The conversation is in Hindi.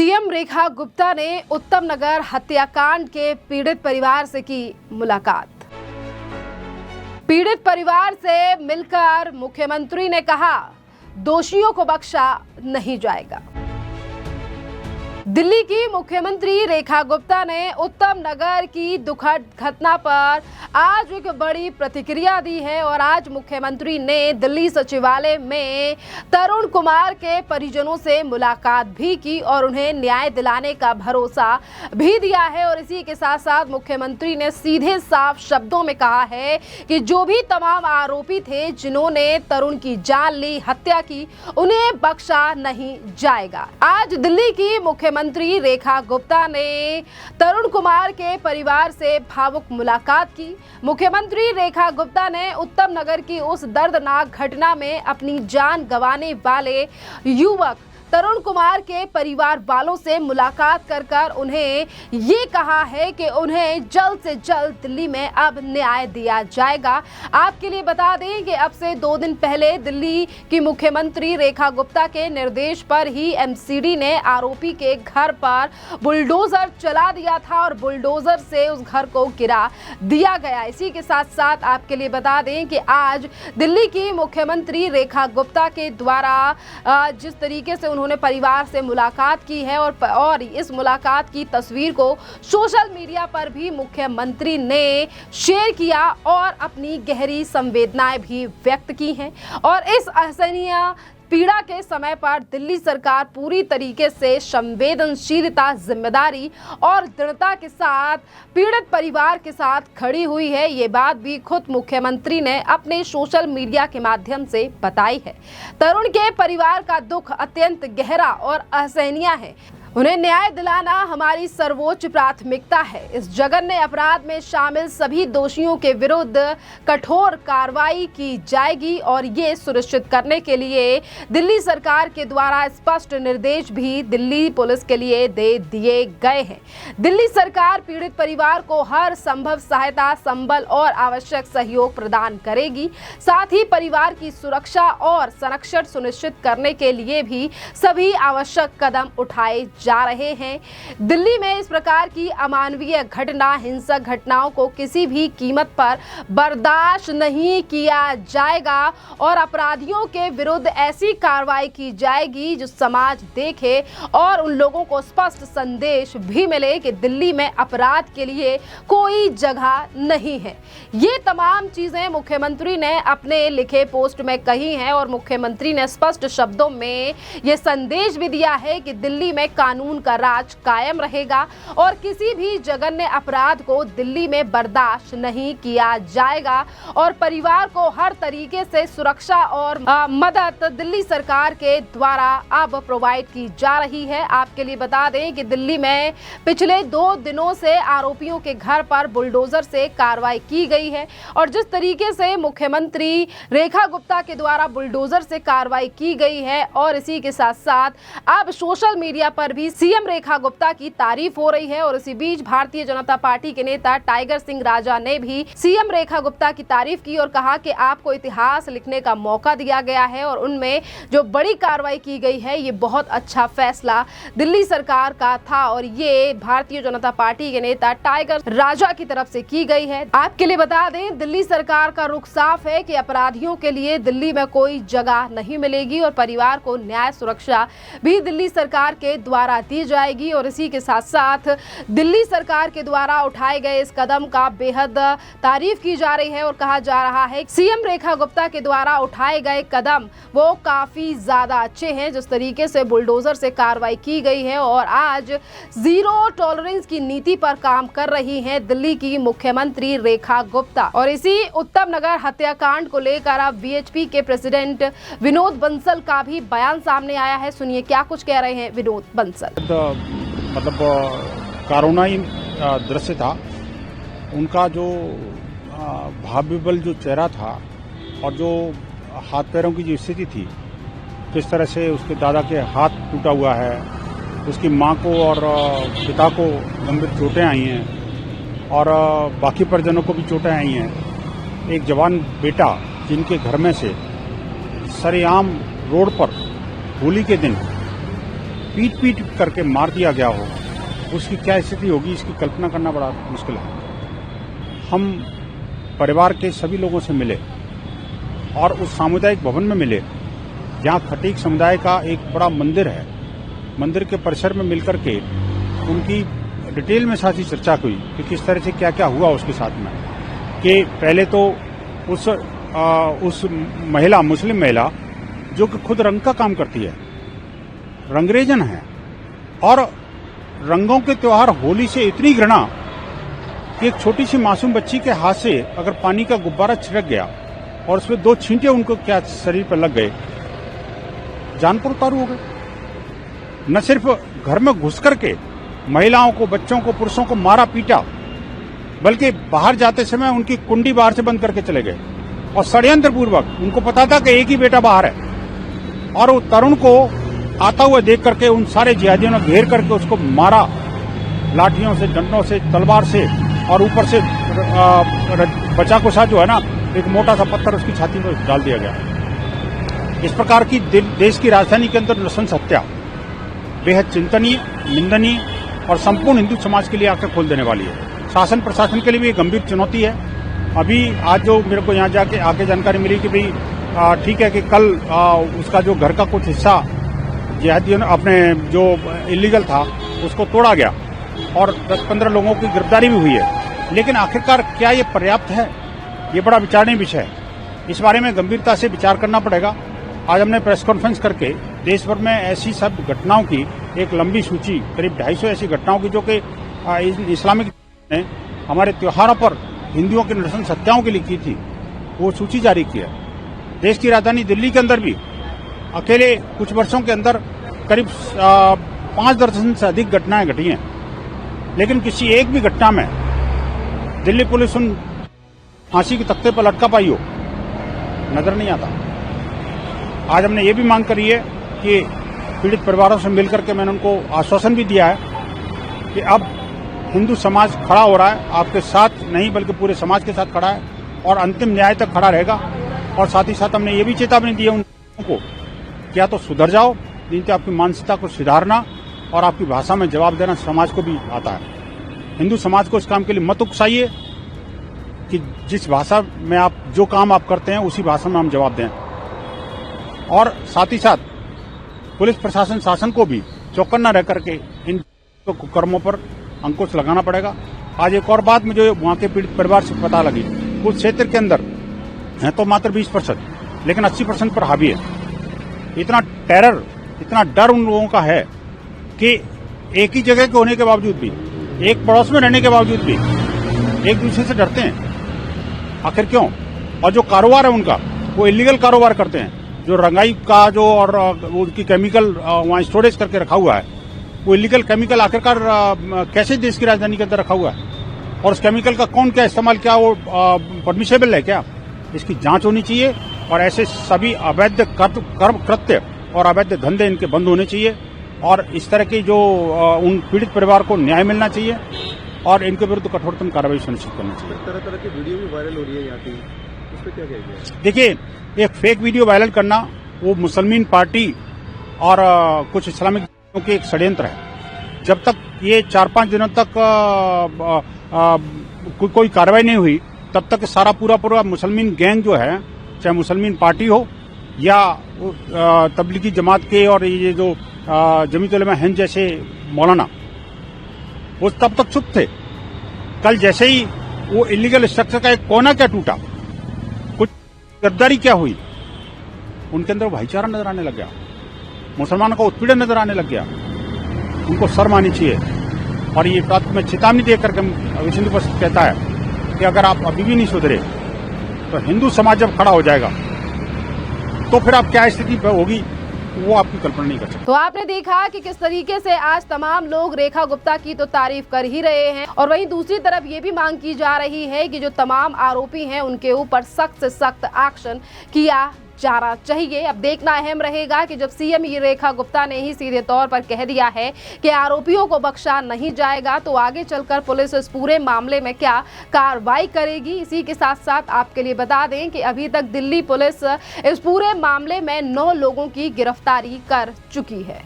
सीएम रेखा गुप्ता ने उत्तम नगर हत्याकांड के पीड़ित परिवार से की मुलाकात। पीड़ित परिवार से मिलकर मुख्यमंत्री ने कहा, दोषियों को बख्शा नहीं जाएगा। दिल्ली की मुख्यमंत्री रेखा गुप्ता ने उत्तम नगर की दुखद घटना पर आज एक बड़ी प्रतिक्रिया दी है और आज मुख्यमंत्री ने दिल्ली सचिवालय में तरुण कुमार के परिजनों से मुलाकात भी की और उन्हें न्याय दिलाने का भरोसा भी दिया है। और इसी के साथ साथ मुख्यमंत्री ने सीधे साफ शब्दों में कहा है कि जो भी तमाम आरोपी थे जिन्होंने तरुण की जान ली, हत्या की, उन्हें बख्शा नहीं जाएगा। आज दिल्ली की मुख्यमंत्री रेखा गुप्ता ने तरुण कुमार के परिवार से भावुक मुलाकात की। मुख्यमंत्री रेखा गुप्ता ने उत्तम नगर की उस दर्दनाक घटना में अपनी जान गंवाने वाले युवक तरुण कुमार के परिवार वालों से मुलाकात कर उन्हें ये कहा है कि उन्हें जल्द से जल्द दिल्ली में अब न्याय दिया जाएगा। आपके लिए बता दें कि अब से 2 दिन पहले दिल्ली की मुख्यमंत्री रेखा गुप्ता के निर्देश पर ही एमसीडी ने आरोपी के घर पर बुलडोजर चला दिया था और बुलडोजर से उस घर को गिरा दिया गया। इसी के साथ साथ आपके लिए बता दें कि आज दिल्ली की मुख्यमंत्री रेखा गुप्ता के द्वारा जिस तरीके से उन्होंने परिवार से मुलाकात की है और इस मुलाकात की तस्वीर को सोशल मीडिया पर भी मुख्यमंत्री ने शेयर किया और अपनी गहरी संवेदनाएं भी व्यक्त की हैं। और इस असहनीय पीड़ा के समय पर दिल्ली सरकार पूरी तरीके से संवेदनशीलता, जिम्मेदारी और दृढ़ता के साथ पीड़ित परिवार के साथ खड़ी हुई है। ये बात भी खुद मुख्यमंत्री ने अपने सोशल मीडिया के माध्यम से बताई है। तरुण के परिवार का दुख अत्यंत गहरा और असहनीय है। उन्हें न्याय दिलाना हमारी सर्वोच्च प्राथमिकता है। इस जघन्य अपराध में शामिल सभी दोषियों के विरुद्ध कठोर कार्रवाई की जाएगी और ये सुनिश्चित करने के लिए दिल्ली सरकार के द्वारा स्पष्ट निर्देश भी दिल्ली पुलिस के लिए दे दिए गए हैं। दिल्ली सरकार पीड़ित परिवार को हर संभव सहायता, संबल और आवश्यक सहयोग प्रदान करेगी। साथ ही परिवार की सुरक्षा और संरक्षण सुनिश्चित करने के लिए भी सभी आवश्यक कदम उठाए जा रहे हैं। दिल्ली में इस प्रकार की अमानवीय घटना, हिंसक घटनाओं को किसी भी कीमत पर बर्दाश्त नहीं किया जाएगा और अपराधियों के विरुद्ध ऐसी कार्रवाई की जाएगी जो समाज देखे और उन लोगों को स्पष्ट संदेश भी मिले कि दिल्ली में अपराध के लिए कोई जगह नहीं है। ये तमाम चीजें मुख्यमंत्री ने अपने लिखे पोस्ट में कही हैं और मुख्यमंत्री ने स्पष्ट शब्दों में ये संदेश भी दिया है कि दिल्ली में कानून का राज कायम रहेगा और किसी भी जघन्य अपराध को दिल्ली में बर्दाश्त नहीं किया जाएगा और परिवार को हर तरीके से सुरक्षा और मदद दिल्ली सरकार के द्वारा अब प्रोवाइड की जा रही है। आपके लिए बता दें कि दिल्ली में पिछले 2 दिनों से आरोपियों के घर पर बुलडोजर से कार्रवाई की गई है और जिस तरीके से मुख्यमंत्री रेखा गुप्ता के द्वारा बुलडोजर से कार्रवाई की गई है और इसी के साथ साथ अब सोशल मीडिया पर भी सीएम रेखा गुप्ता की तारीफ हो रही है। और इसी बीच भारतीय जनता पार्टी के नेता टाइगर सिंह राजा ने भी सीएम रेखा गुप्ता की तारीफ की और कहा कि आपको इतिहास लिखने का मौका दिया गया है और उनमें जो बड़ी कार्रवाई की गई है ये बहुत अच्छा फैसला दिल्ली सरकार का था और ये भारतीय जनता पार्टी के नेता टाइगर राजा की तरफ से की गई है। आपके लिए बता दें, दिल्ली सरकार का रुख साफ है कि अपराधियों के लिए दिल्ली में कोई जगह नहीं मिलेगी और परिवार को न्याय सुरक्षा भी दिल्ली सरकार के द्वारा दी जाएगी। और इसी के साथ साथ दिल्ली सरकार के द्वारा उठाए गए इस कदम का बेहद तारीफ की जा रही है और कहा जा रहा है सीएम रेखा गुप्ता के द्वारा उठाए गए कदम वो काफी ज्यादा अच्छे हैं। जिस तरीके से बुलडोजर से कार्रवाई की गई है और आज जीरो टॉलरेंस की नीति पर काम कर रही है दिल्ली की मुख्यमंत्री रेखा गुप्ता। और इसी उत्तम नगर हत्याकांड को लेकर अब बीएचपी के प्रेसिडेंट विनोद बंसल का भी बयान सामने आया है। सुनिए क्या कुछ कह रहे हैं विनोद बंसल। मतलब करुणाई दृश्य था उनका, जो भावविवल जो चेहरा था और जो हाथ पैरों की जो स्थिति थी, किस तरह से उसके दादा के हाथ टूटा हुआ है, उसकी मां को और पिता को गंभीर चोटें आई हैं और बाकी परिजनों को भी चोटें आई हैं। एक जवान बेटा जिनके घर में से सरेआम रोड पर होली के दिन पीट पीट करके मार दिया गया हो, उसकी क्या स्थिति होगी, इसकी कल्पना करना बड़ा मुश्किल है। हम परिवार के सभी लोगों से मिले और उस सामुदायिक भवन में मिले जहाँ खटीक समुदाय का एक बड़ा मंदिर है। मंदिर के परिसर में मिलकर के उनकी डिटेल में साथ ही चर्चा हुई कि किस तरह से क्या क्या हुआ उसके साथ में। कि पहले तो उस महिला, मुस्लिम महिला जो कि खुद रंग का काम करती है, रंगरेजन है, और रंगों के त्योहार होली से इतनी घृणा कि एक छोटी सी मासूम बच्ची के हाथ से अगर पानी का गुब्बारा छिड़क गया और उसमें 2 छींटे उनको क्या शरीर पर लग गए, जान पर उतारू हो गए। न सिर्फ घर में घुस करके महिलाओं को, बच्चों को, पुरुषों को मारा पीटा, बल्कि बाहर जाते समय उनकी कुंडी बाहर से बंद करके चले गए और षड्यंत्र पूर्वक, उनको पता था कि एक ही बेटा बाहर है, और वो तरुण को आता हुआ देख करके उन सारे जिहादियों ने घेर करके उसको मारा, लाठियों से, डंडों से, तलवार से, और ऊपर से बचा कुचा जो है ना, एक मोटा सा पत्थर उसकी छाती पर डाल दिया गया। इस प्रकार की देश की राजधानी के अंदर नृशंस हत्या बेहद चिंतनीय, निंदनीय और संपूर्ण हिंदू समाज के लिए आंखें खोल देने वाली है। शासन प्रशासन के लिए भी एक गंभीर चुनौती है। अभी आज जो मेरे को यहाँ जाके आके जानकारी मिली कि भाई ठीक है कि कल उसका जो घर का कुछ हिस्सा जिहादियों ने, अपने जो इलीगल था, उसको तोड़ा गया और 10-15 लोगों की गिरफ्तारी भी हुई है। लेकिन आखिरकार क्या ये पर्याप्त है? ये बड़ा विचारणीय विषय है। इस बारे में गंभीरता से विचार करना पड़ेगा। आज हमने प्रेस कॉन्फ्रेंस करके देश भर में ऐसी सब घटनाओं की एक लंबी सूची, करीब 250 ऐसी घटनाओं की जो कि इस्लामिक ने हमारे त्योहारों पर हिंदुओं की नृशंस हत्याओं के लिए की थी, वो सूची जारी की है। देश की राजधानी दिल्ली के अंदर भी अकेले कुछ वर्षों के अंदर करीब 5 दर्जन से अधिक घटनाएं घटी हैं, लेकिन किसी एक भी घटना में दिल्ली पुलिस उन फांसी के तख्ते पर लटका पाई हो, नजर नहीं आता। आज हमने ये भी मांग करी है कि पीड़ित परिवारों से मिलकर के मैंने उनको आश्वासन भी दिया है कि अब हिंदू समाज खड़ा हो रहा है, आपके साथ नहीं बल्कि पूरे समाज के साथ खड़ा है और अंतिम न्याय तक खड़ा रहेगा। और साथ ही साथ हमने ये भी चेतावनी दी है उनको कि या तो सुधर जाओ, नहीं तो आपकी मानसिकता को सुधारना और आपकी भाषा में जवाब देना समाज को भी आता है। हिंदू समाज को इस काम के लिए मत उकसाइए कि जिस भाषा में आप जो काम आप करते हैं उसी भाषा में हम जवाब दें। और साथ ही साथ पुलिस प्रशासन, शासन को भी चौकन्ना रह करके इन कुकर्मों पर अंकुश लगाना पड़ेगा। आज एक और बात मुझे वहां के पीड़ित परिवार से पता लगी, उस क्षेत्र के अंदर है तो मात्र 20%, लेकिन 80% पर हावी है। इतना टेरर, इतना डर उन लोगों का है कि एक ही जगह के होने के बावजूद भी, एक पड़ोस में रहने के बावजूद भी एक दूसरे से डरते हैं। आखिर क्यों? और जो कारोबार है उनका, वो इलीगल कारोबार करते हैं। जो रंगाई का जो और उनकी केमिकल वहाँ स्टोरेज करके रखा हुआ है, वो इलीगल केमिकल आखिरकार कैसे देश की राजधानी के अंदर रखा हुआ है, और उस केमिकल का कौन क्या इस्तेमाल, क्या वो परमिशेबल है क्या? इसकी जांच होनी चाहिए और ऐसे सभी अवैध कृत्य और अवैध धंधे इनके बंद होने चाहिए और इस तरह की जो उन पीड़ित परिवार को न्याय मिलना चाहिए और इनके विरुद्ध कठोरतम कार्रवाई सुनिश्चित करनी चाहिए। तरह तरह की वीडियो भी वायरल हो रही है यहाँ की, उस पर क्या कहेंगे? देखिए, एक फेक वीडियो वायरल करना वो मुसलमान पार्टी और कुछ इस्लामिक की एक षड्यंत्र है। जब तक ये 4-5 दिनों तक कोई कार्रवाई नहीं हुई, तब तक सारा पूरा मुसलमान गैंग जो है, चाहे मुसलमान पार्टी हो या तबलीगी जमात के और ये जो जमीयत उलमा हिंद जैसे मौलाना, वो तब तक चुप थे। कल जैसे ही वो इलीगल स्ट्रक्चर का एक कोना क्या टूटा, कुछ गद्दारी क्या हुई, उनके अंदर भाईचारा नजर आने लग गया, मुसलमानों का उत्पीड़न नजर आने लग गया। उनको शर्म आनी चाहिए। और ये बात में चेतावनी देकर के विश्व हिंदू परिषद कहता है कि अगर आप अभी भी नहीं सुधरे तो हिंदू समाज जब खड़ा हो जाएगा तो फिर आप क्या स्थिति होगी वो आपकी कल्पना नहीं कर सकते। तो आपने देखा कि किस तरीके से आज तमाम लोग रेखा गुप्ता की तो तारीफ कर ही रहे हैं और वहीं दूसरी तरफ ये भी मांग की जा रही है कि जो तमाम आरोपी हैं उनके ऊपर सख्त से सख्त एक्शन किया जाना चाहिए। अब देखना अहम रहेगा कि जब सीएम रेखा गुप्ता ने ही सीधे तौर पर कह दिया है कि आरोपियों को बख्शा नहीं जाएगा, तो आगे चलकर पुलिस इस पूरे मामले में क्या कार्रवाई करेगी। इसी के साथ साथ आपके लिए बता दें कि अभी तक दिल्ली पुलिस इस पूरे मामले में 9 लोगों की गिरफ्तारी कर चुकी है।